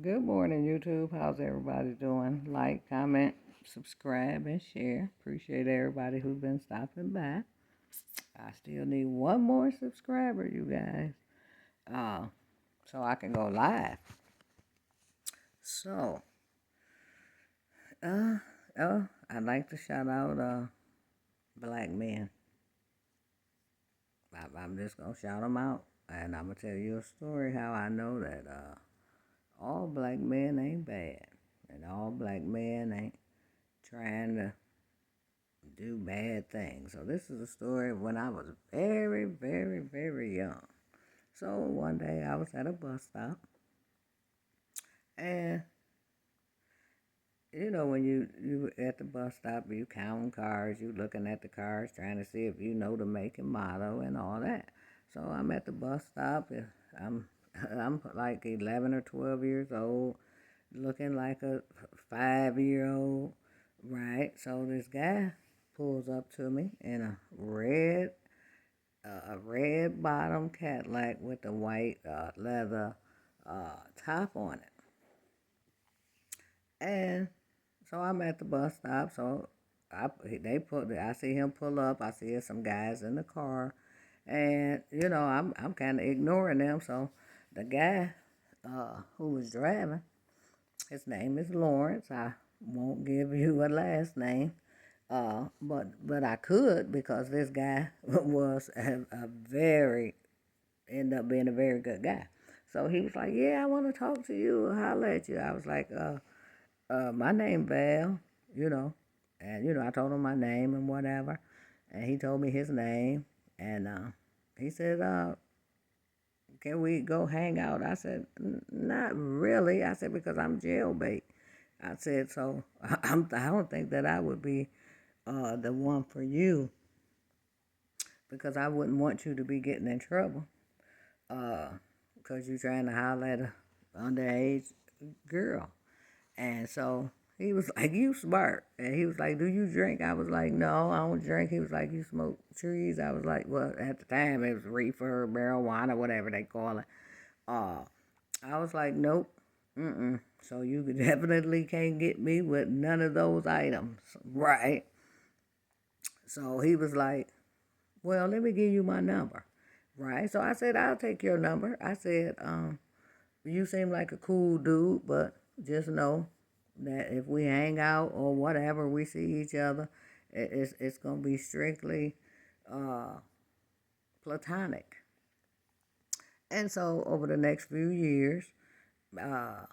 Good morning, YouTube. How's everybody doing? Like, comment, subscribe, and share. Appreciate everybody who's been stopping by. I still need one more subscriber, you guys, uh, so I can go live. So, uh, I'd like to shout out black men. I'm just gonna shout them out, and I'm gonna tell you a story how I know that all black men ain't bad, and all black men ain't trying to do bad things. So this is a story of when I was very, very, very young. So one day I was at a bus stop, and when you at the bus stop, you counting cars, you looking at the cars, trying to see if you know the make and model and all that. So I'm at the bus stop. And I'm like 11 or 12 years old, looking like a 5-year old, right? So this guy pulls up to me in a red bottom Cadillac with a white leather top on it. And so I'm at the bus stop. So I see him pull up. I see some guys in the car, and I'm kind of ignoring them. So the guy who was driving, his name is Lawrence. I won't give you a last name. But I could because this guy was a very ended up being a very good guy. So he was like, "Yeah, I want to talk to you. Holler at you." I was like, my name Val, you know, and I told him my name and whatever, and he told me his name, and he said, "Can we go hang out?" I said, "Not really." I said because I'm jailbait. I said so. I don't think that I would be the one for you because I wouldn't want you to be getting in trouble. Because you're trying to holler at a underage girl. And so he was like, "You smart." And he was like, "Do you drink?" I was like, "No, I don't drink." He was like, "You smoke trees?" I was like, "Well, at the time it was reefer, marijuana, whatever they call it." Uh, I was like, "Nope. Mm-mm." So you definitely can't get me with none of those items. Right. So he was like, "Well, let me give you my number." Right. So I said, "I'll take your number." I said, "You seem like a cool dude, but just know that if we hang out or whatever, we see each other, it's gonna be strictly uh, platonic." And so over the next few years, uh,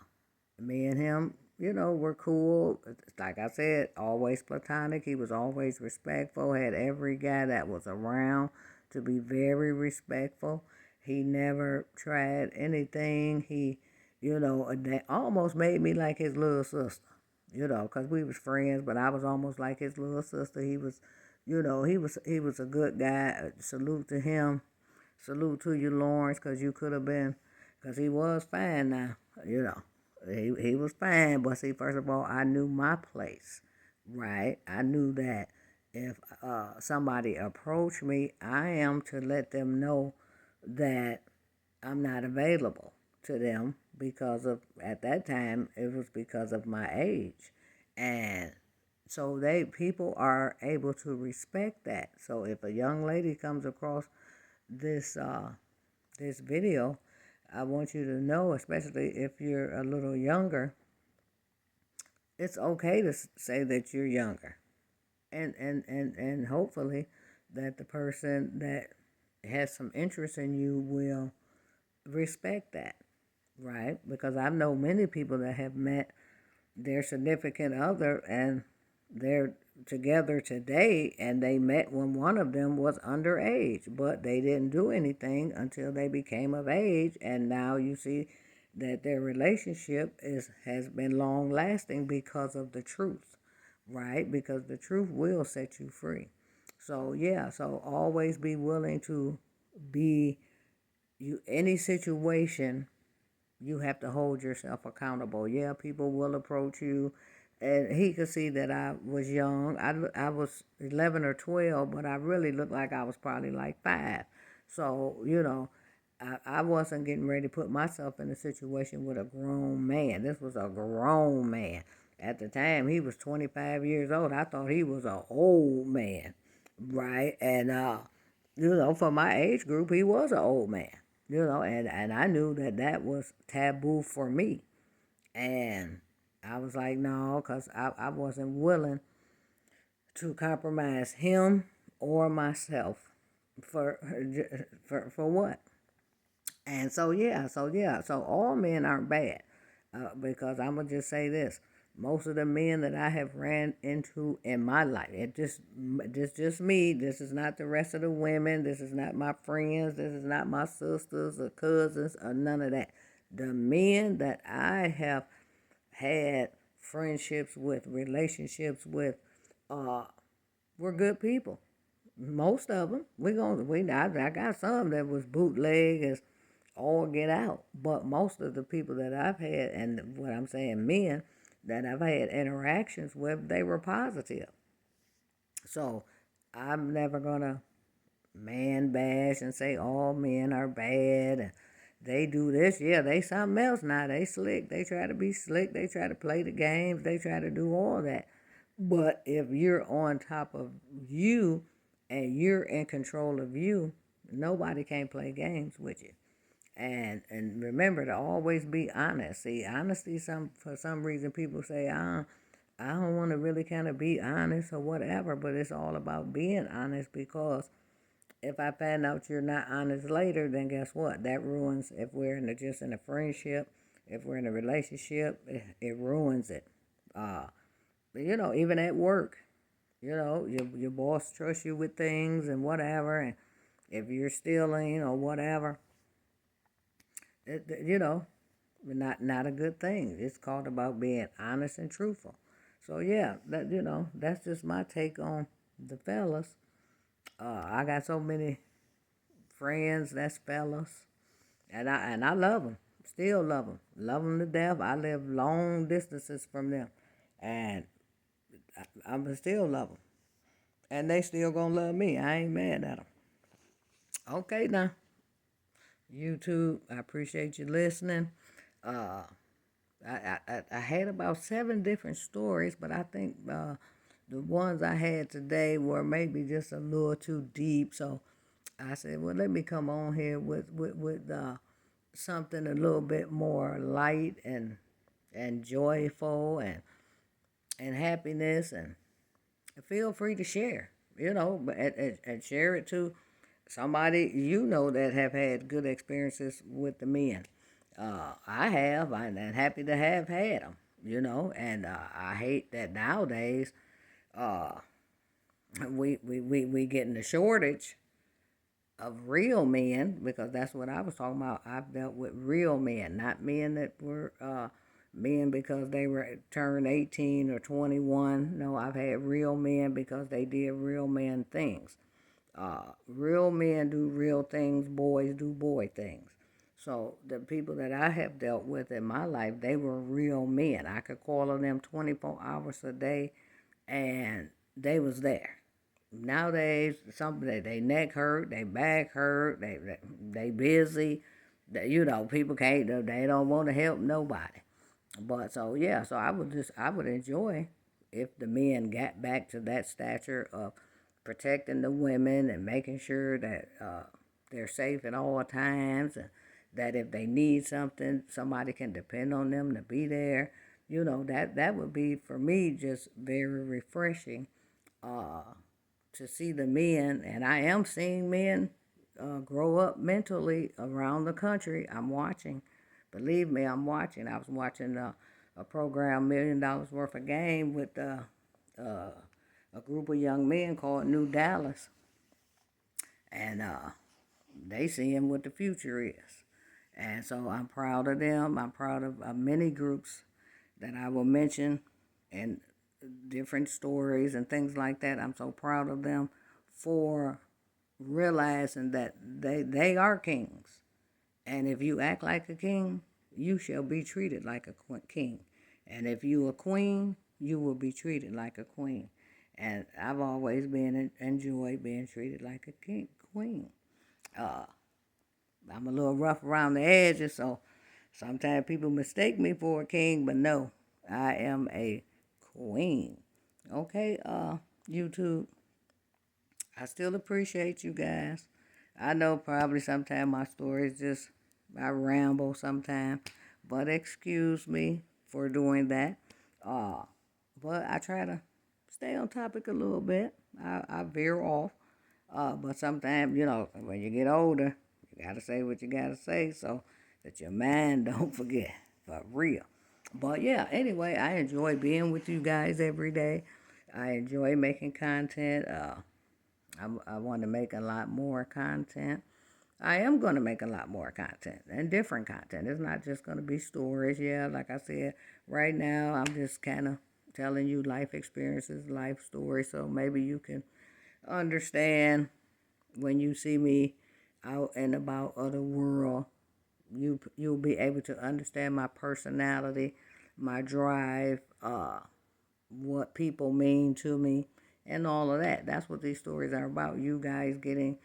me and him, were cool. Like I said, always platonic. He was always respectful. Had every guy that was around to be very respectful. He never tried anything. That almost made me like his little sister. Because we was friends, but I was almost like his little sister. He was a good guy. Salute to him. Salute to you, Lawrence, because you could have been, because he was fine now, you know. He was fine, but see, first of all, I knew my place, right? I knew that if somebody approached me, I am to let them know that I'm not available to them because of, at that time, it was because of my age. And so people are able to respect that. So if a young lady comes across this this video, I want you to know, especially if you're a little younger, it's okay to say that you're younger, and hopefully that the person that has some interest in you will respect that, right? Because I know many people that have met their significant other and they're together today and they met when one of them was underage, but they didn't do anything until they became of age, and now you see that their relationship has been long lasting because of the truth, right? Because the truth will set you free. So yeah, so always be willing to be you any situation you have to hold yourself accountable. Yeah, people will approach you. And he could see that I was young. I was 11 or 12, but I really looked like I was probably like 5. So, I wasn't getting ready to put myself in a situation with a grown man. This was a grown man. At the time, he was 25 years old. I thought he was an old man, right? And, for my age group, he was an old man, and I knew that that was taboo for me. And I was like, no, because I wasn't willing to compromise him or myself for for what? And so all men aren't bad, because I'm gonna just say this: most of the men that I have ran into in my life, just me. This is not the rest of the women. This is not my friends. This is not my sisters or cousins or none of that. The men that I have had friendships with, relationships with, uh, were good people. Most of them. I got some that was bootleg as all get out. But most of the people that I've had, and what I'm saying, men that I've had interactions with, they were positive. So I'm never gonna man bash and say all men are bad and they do this. Yeah, they something else now. They slick. They try to be slick. They try to play the games. They try to do all that. But if you're on top of you and you're in control of you, nobody can play games with you. And remember to always be honest. See, honesty, for some reason people say, I don't want to really kind of be honest or whatever, but it's all about being honest, because if I find out you're not honest later, then guess what? That ruins, if we're just in a friendship, if we're in a relationship, it ruins it. Uh, even at work, your boss trusts you with things and whatever, and if you're stealing or whatever, it, not a good thing. It's called about being honest and truthful. So yeah, that's just my take on the fellas. I got so many friends that's fellas, and I love them, still love them to death. I live long distances from them, and I'm still love them, and they still gonna love me. I ain't mad at them. Okay, now YouTube, I appreciate you listening. Uh, I had about 7 different stories, but I think the ones I had today were maybe just a little too deep. So I said, well, let me come on here with something a little bit more light and joyful and happiness, and feel free to share, and share it to somebody that have had good experiences with the men. I have, and happy to have had them, and I hate that nowadays uh, we getting a shortage of real men, because that's what I was talking about. I've dealt with real men, not men that were men because they were turned 18 or 21. No, I've had real men because they did real men things. Real men do real things, boys do boy things. So the people that I have dealt with in my life, they were real men. I could call on them 24 hours a day, and they was there. Nowadays, some they neck hurt, they back hurt, they busy. People can't. They don't want to help nobody. But so yeah, so I would enjoy if the men got back to that stature of protecting the women and making sure that they're safe at all times, and that if they need something, somebody can depend on them to be there. That would be for me just very refreshing uh, to see the men, and I am seeing men grow up mentally around the country. I'm watching. Believe me, I'm watching. I was watching a program, $1 million worth of game, with a group of young men called New Dallas, and they seeing what the future is. And so I'm proud of them. I'm proud of many groups that I will mention, and different stories and things like that. I'm so proud of them for realizing that they are kings. And if you act like a king, you shall be treated like a king. And if you a queen, you will be treated like a queen. And I've always been enjoyed being treated like a queen. Uh, I'm a little rough around the edges, so sometimes people mistake me for a king, but no, I am a queen. Okay, YouTube, I still appreciate you guys. I know probably sometimes my stories just, I ramble sometimes, but excuse me for doing that. Uh, but I try to stay on topic a little bit. I veer off. But sometimes, when you get older, you gotta say what you gotta say so that your mind don't forget. For real. But yeah, anyway, I enjoy being with you guys every day. I enjoy making content. I want to make a lot more content. I am going to make a lot more content and different content. It's not just going to be stories. Yeah, like I said, right now I'm just kind of telling you life experiences, life stories, so maybe you can understand when you see me out and about other world. You'll be able to understand my personality, my drive, what people mean to me, and all of that. That's what these stories are about. You guys getting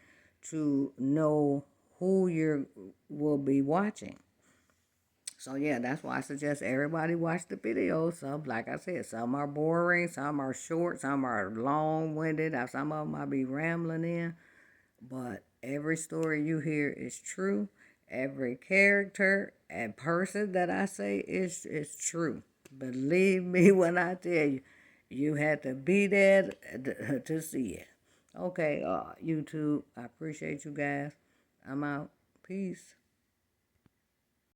to know who you will be watching. So yeah, that's why I suggest everybody watch the videos. Some, like I said, some are boring, some are short, some are long-winded. Some of them I'll be rambling in. But every story you hear is true. Every character and person that I say is true. Believe me when I tell you, you had to be there to see it. Okay, YouTube, I appreciate you guys. I'm out. Peace.